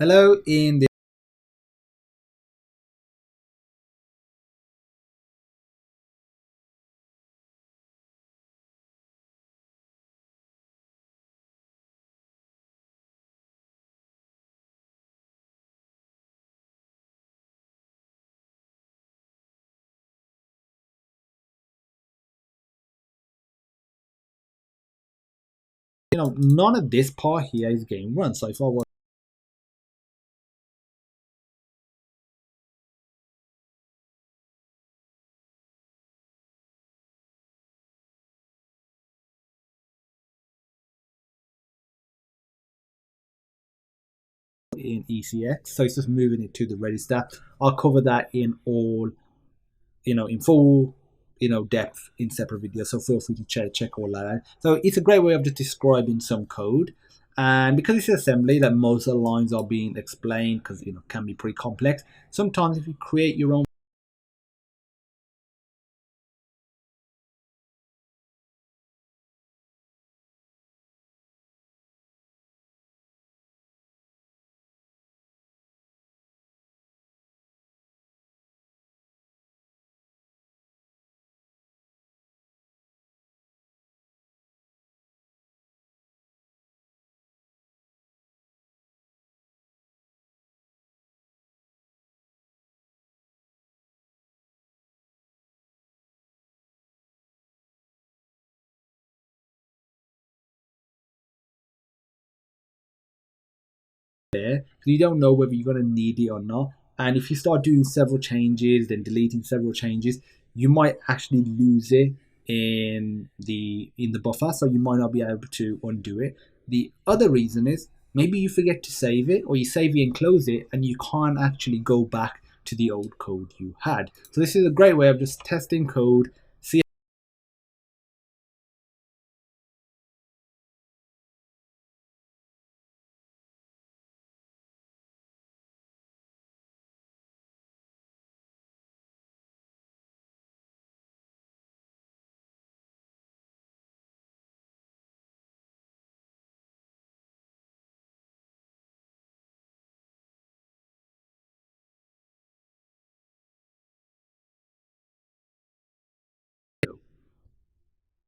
Hello, in the none of this part here is game run. So if I was in ECX, so it's just moving it to the register. I'll cover that in all, in full, depth in separate videos. So feel free to check all that out. So it's a great way of just describing some code. And because it's assembly, that most of the lines are being explained because can be pretty complex. Sometimes if you create your own there, you don't know whether you're going to need it or not. And if you start doing several changes, then deleting several changes, you might actually lose it in the buffer, so you might not be able to undo it. The other reason is maybe you forget to save it, or you save it and close it, and you can't actually go back to the old code you had. So this is a great way of just testing code